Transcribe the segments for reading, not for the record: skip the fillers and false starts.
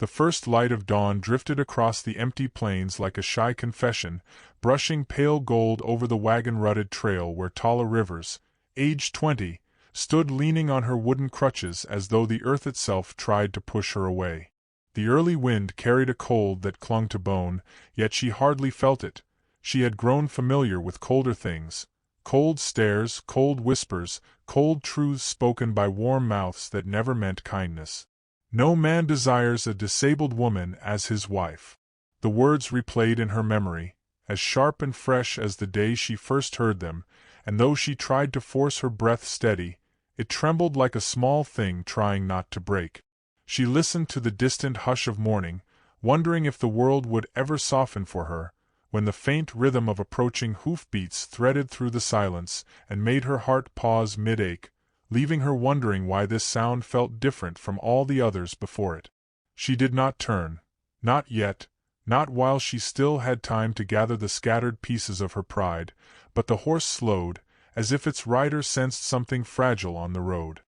The first light of dawn drifted across the empty plains like a shy confession, brushing pale gold over the wagon-rutted trail where Tala Rivers, aged 20, stood leaning on her wooden crutches as though the earth itself tried to push her away. The early wind carried a cold that clung to bone, yet she hardly felt it. She had grown familiar with colder things. Cold stares, cold whispers, cold truths spoken by warm mouths that never meant kindness. No man desires a disabled woman as his wife. The words replayed in her memory, as sharp and fresh as the day she first heard them, and though she tried to force her breath steady, it trembled like a small thing trying not to break. She listened to the distant hush of morning, wondering if the world would ever soften for her, when the faint rhythm of approaching hoofbeats threaded through the silence and made her heart pause mid-ache, leaving her wondering why this sound felt different from all the others before it. She did not turn. Not yet, not while she still had time to gather the scattered pieces of her pride, but the horse slowed, as if its rider sensed something fragile on the road.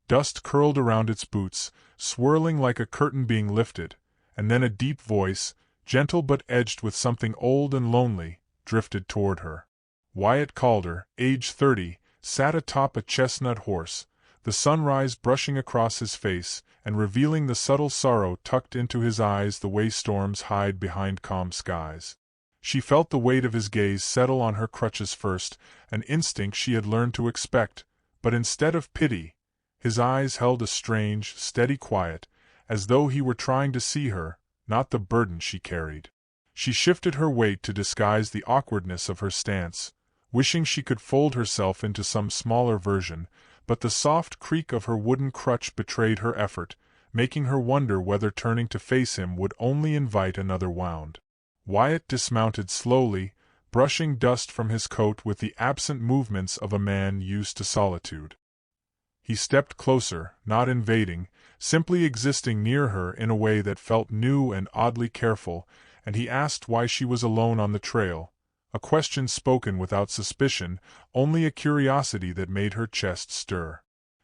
Dust curled around its boots, swirling like a curtain being lifted, and then a deep voice, gentle but edged with something old and lonely, drifted toward her. Wyatt Calder, age 30, sat atop a chestnut horse, the sunrise brushing across his face and revealing the subtle sorrow tucked into his eyes the way storms hide behind calm skies. She felt the weight of his gaze settle on her crutches first, an instinct she had learned to expect, but instead of pity, his eyes held a strange, steady quiet, as though he were trying to see her, not the burden she carried. She shifted her weight to disguise the awkwardness of her stance, wishing she could fold herself into some smaller version, but the soft creak of her wooden crutch betrayed her effort, making her wonder whether turning to face him would only invite another wound. Wyatt dismounted slowly, brushing dust from his coat with the absent movements of a man used to solitude. He stepped closer, not invading, simply existing near her in a way that felt new and oddly careful, and he asked why she was alone on the trail, a question spoken without suspicion, only a curiosity that made her chest stir.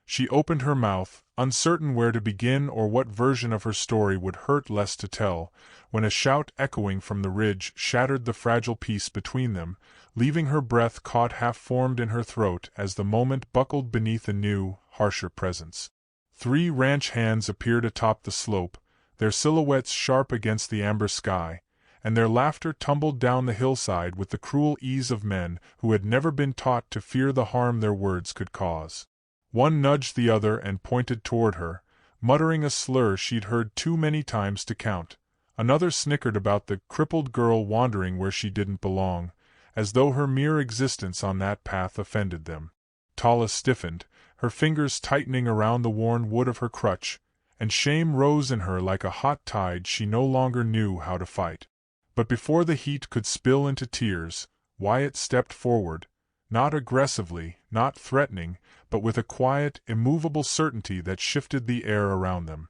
She opened her mouth, uncertain where to begin or what version of her story would hurt less to tell, when a shout echoing from the ridge shattered the fragile peace between them, leaving her breath caught half-formed in her throat as the moment buckled beneath a new, harsher presence. 3 ranch hands appeared atop the slope, their silhouettes sharp against the amber sky, and their laughter tumbled down the hillside with the cruel ease of men who had never been taught to fear the harm their words could cause. One nudged the other and pointed toward her, muttering a slur she'd heard too many times to count. Another snickered about the crippled girl wandering where she didn't belong, as though her mere existence on that path offended them. Tala stiffened, her fingers tightening around the worn wood of her crutch, and shame rose in her like a hot tide she no longer knew how to fight. But before the heat could spill into tears, Wyatt stepped forward, not aggressively, not threatening, but with a quiet, immovable certainty that shifted the air around them.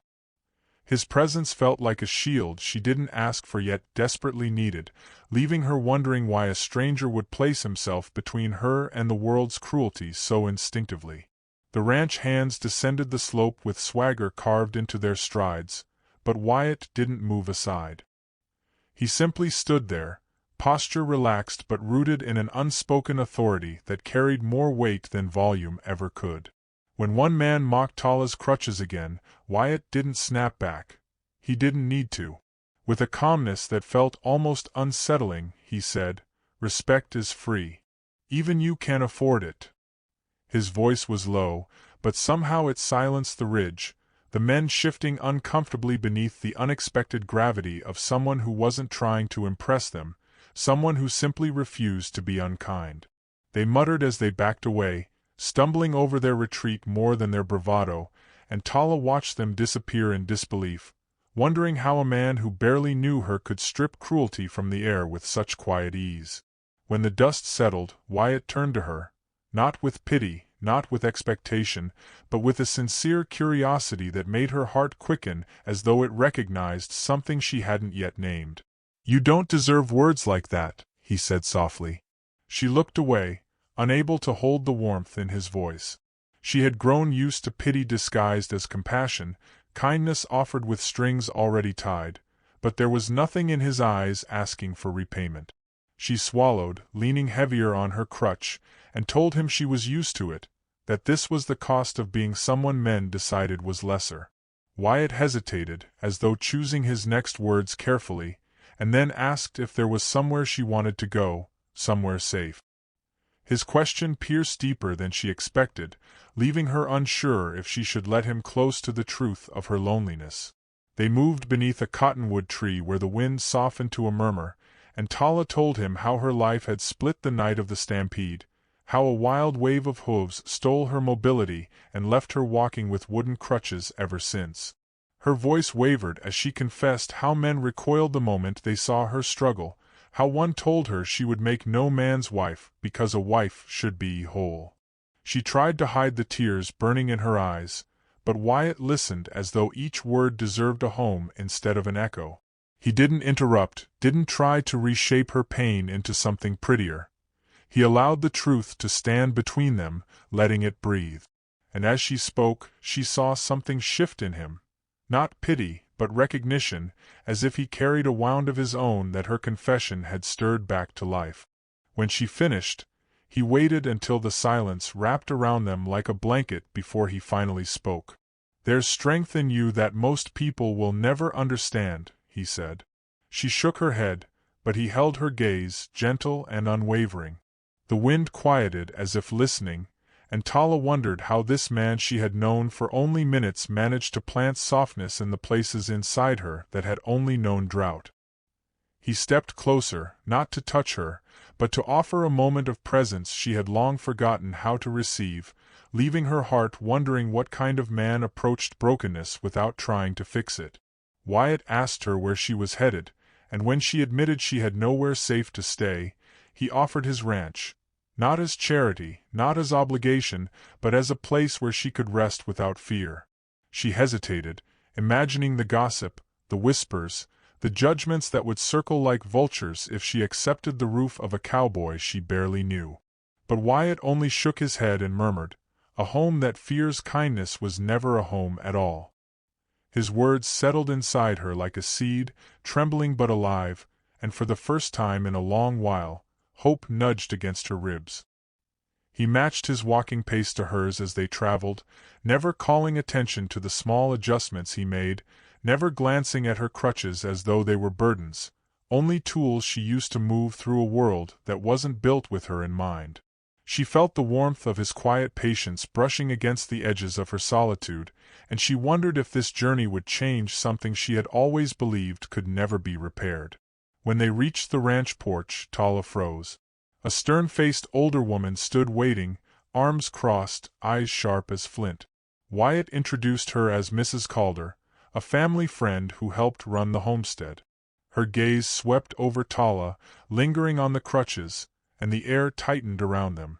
His presence felt like a shield she didn't ask for yet desperately needed, leaving her wondering why a stranger would place himself between her and the world's cruelty so instinctively. The ranch hands descended the slope with swagger carved into their strides, but Wyatt didn't move aside. He simply stood there, posture relaxed but rooted in an unspoken authority that carried more weight than volume ever could. When one man mocked Tala's crutches again, Wyatt didn't snap back. He didn't need to. With a calmness that felt almost unsettling, he said, "Respect is free. Even you can afford it." His voice was low, but somehow it silenced the ridge, the men shifting uncomfortably beneath the unexpected gravity of someone who wasn't trying to impress them, someone who simply refused to be unkind. They muttered as they backed away, stumbling over their retreat more than their bravado, and Tala watched them disappear in disbelief, wondering how a man who barely knew her could strip cruelty from the air with such quiet ease. When the dust settled, Wyatt turned to her, not with pity, not with expectation, but with a sincere curiosity that made her heart quicken as though it recognized something she hadn't yet named. "You don't deserve words like that," he said softly. She looked away, unable to hold the warmth in his voice. She had grown used to pity disguised as compassion, kindness offered with strings already tied, but there was nothing in his eyes asking for repayment. She swallowed, leaning heavier on her crutch, and told him she was used to it, that this was the cost of being someone men decided was lesser. Wyatt hesitated, as though choosing his next words carefully, and then asked if there was somewhere she wanted to go, somewhere safe. His question pierced deeper than she expected, leaving her unsure if she should let him close to the truth of her loneliness. They moved beneath a cottonwood tree where the wind softened to a murmur, and Tala told him how her life had split the night of the stampede, how a wild wave of hooves stole her mobility and left her walking with wooden crutches ever since. Her voice wavered as she confessed how men recoiled the moment they saw her struggle, how one told her she would make no man's wife because a wife should be whole. She tried to hide the tears burning in her eyes, but Wyatt listened as though each word deserved a home instead of an echo. He didn't interrupt, didn't try to reshape her pain into something prettier. He allowed the truth to stand between them, letting it breathe. And as she spoke, she saw something shift in him. Not pity, but recognition, as if he carried a wound of his own that her confession had stirred back to life. When she finished, he waited until the silence wrapped around them like a blanket before he finally spoke. "There's strength in you that most people will never understand," he said. She shook her head, but he held her gaze, gentle and unwavering. The wind quieted as if listening, and Tala wondered how this man she had known for only minutes managed to plant softness in the places inside her that had only known drought. He stepped closer, not to touch her, but to offer a moment of presence she had long forgotten how to receive, leaving her heart wondering what kind of man approached brokenness without trying to fix it. Wyatt asked her where she was headed, and when she admitted she had nowhere safe to stay, he offered his ranch. Not as charity, not as obligation, but as a place where she could rest without fear. She hesitated, imagining the gossip, the whispers, the judgments that would circle like vultures if she accepted the roof of a cowboy she barely knew. But Wyatt only shook his head and murmured, "A home that fears kindness was never a home at all." His words settled inside her like a seed, trembling but alive, and for the first time in a long while, hope nudged against her ribs. He matched his walking pace to hers as they traveled, never calling attention to the small adjustments he made, never glancing at her crutches as though they were burdens, only tools she used to move through a world that wasn't built with her in mind. She felt the warmth of his quiet patience brushing against the edges of her solitude, and she wondered if this journey would change something she had always believed could never be repaired. When they reached the ranch porch, Tala froze. A stern-faced older woman stood waiting, arms crossed, eyes sharp as flint. Wyatt introduced her as Mrs. Calder, a family friend who helped run the homestead. Her gaze swept over Tala, lingering on the crutches, and the air tightened around them.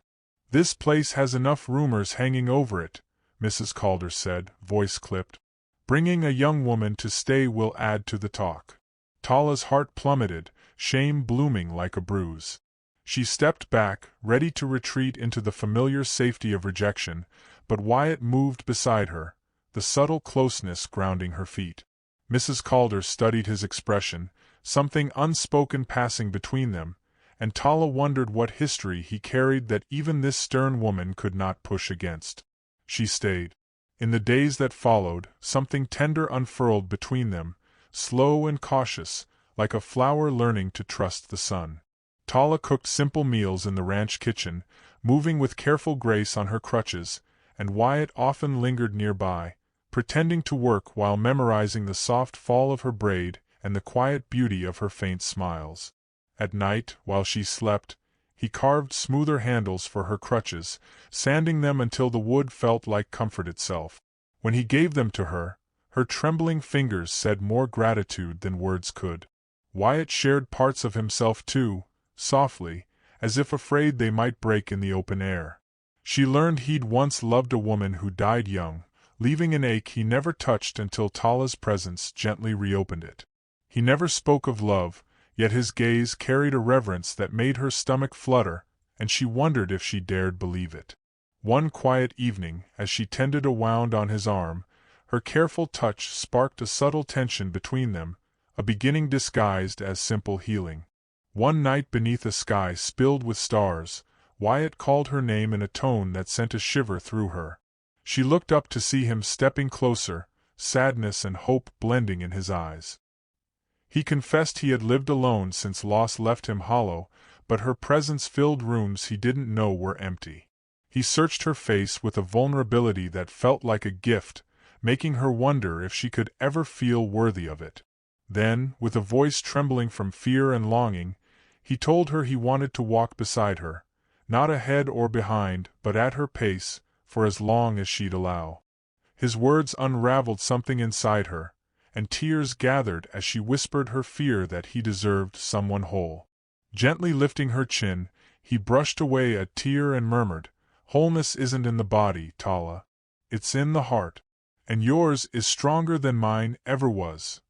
"This place has enough rumors hanging over it," Mrs. Calder said, voice clipped. "Bringing a young woman to stay will add to the talk." Tala's heart plummeted, shame blooming like a bruise. She stepped back, ready to retreat into the familiar safety of rejection, but Wyatt moved beside her, the subtle closeness grounding her feet. Mrs. Calder studied his expression, something unspoken passing between them, and Tala wondered what history he carried that even this stern woman could not push against. She stayed. In the days that followed, something tender unfurled between them, slow and cautious, like a flower learning to trust the sun. Tala cooked simple meals in the ranch kitchen, moving with careful grace on her crutches, and Wyatt often lingered nearby, pretending to work while memorizing the soft fall of her braid and the quiet beauty of her faint smiles. At night, while she slept, he carved smoother handles for her crutches, sanding them until the wood felt like comfort itself. When he gave them to her, her trembling fingers said more gratitude than words could. Wyatt shared parts of himself too, softly, as if afraid they might break in the open air. She learned he'd once loved a woman who died young, leaving an ache he never touched until Tala's presence gently reopened it. He never spoke of love, yet his gaze carried a reverence that made her stomach flutter, and she wondered if she dared believe it. One quiet evening, as she tended a wound on his arm, Her careful touch sparked a subtle tension between them, a beginning disguised as simple healing. One night beneath a sky spilled with stars, Wyatt called her name in a tone that sent a shiver through her. She looked up to see him stepping closer, sadness and hope blending in his eyes. He confessed he had lived alone since loss left him hollow, but her presence filled rooms he didn't know were empty. He searched her face with a vulnerability that felt like a gift, making her wonder if she could ever feel worthy of it. Then, with a voice trembling from fear and longing, he told her he wanted to walk beside her, not ahead or behind, but at her pace, for as long as she'd allow. His words unraveled something inside her, and tears gathered as she whispered her fear that he deserved someone whole. Gently lifting her chin, he brushed away a tear and murmured, "Wholeness isn't in the body, Tala. It's in the heart. And yours is stronger than mine ever was."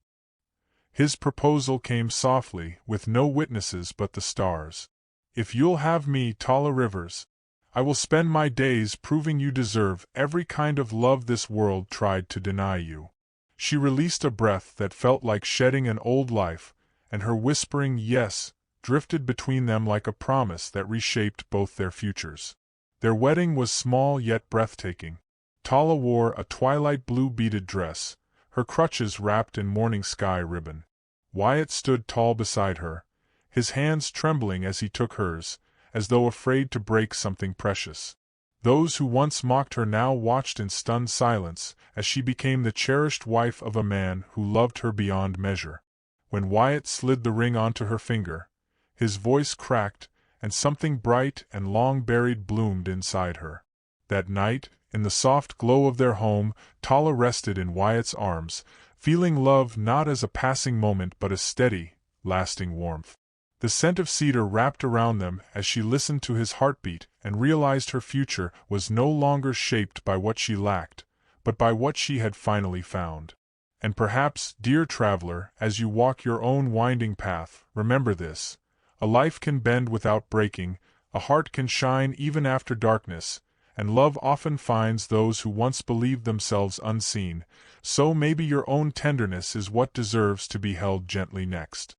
His proposal came softly, with no witnesses but the stars. "If you'll have me, Tala Rivers, I will spend my days proving you deserve every kind of love this world tried to deny you." She released a breath that felt like shedding an old life, and her whispering "yes" drifted between them like a promise that reshaped both their futures. Their wedding was small yet breathtaking. Tala wore a twilight blue beaded dress, her crutches wrapped in morning sky ribbon. Wyatt stood tall beside her, his hands trembling as he took hers, as though afraid to break something precious. Those who once mocked her now watched in stunned silence as she became the cherished wife of a man who loved her beyond measure. When Wyatt slid the ring onto her finger, his voice cracked, and something bright and long-buried bloomed inside her. That night, in the soft glow of their home, Tala rested in Wyatt's arms, feeling love not as a passing moment but a steady, lasting warmth. The scent of cedar wrapped around them as she listened to his heartbeat and realized her future was no longer shaped by what she lacked, but by what she had finally found. And perhaps, dear traveler, as you walk your own winding path, remember this: a life can bend without breaking, a heart can shine even after darkness, and love often finds those who once believed themselves unseen, so maybe your own tenderness is what deserves to be held gently next.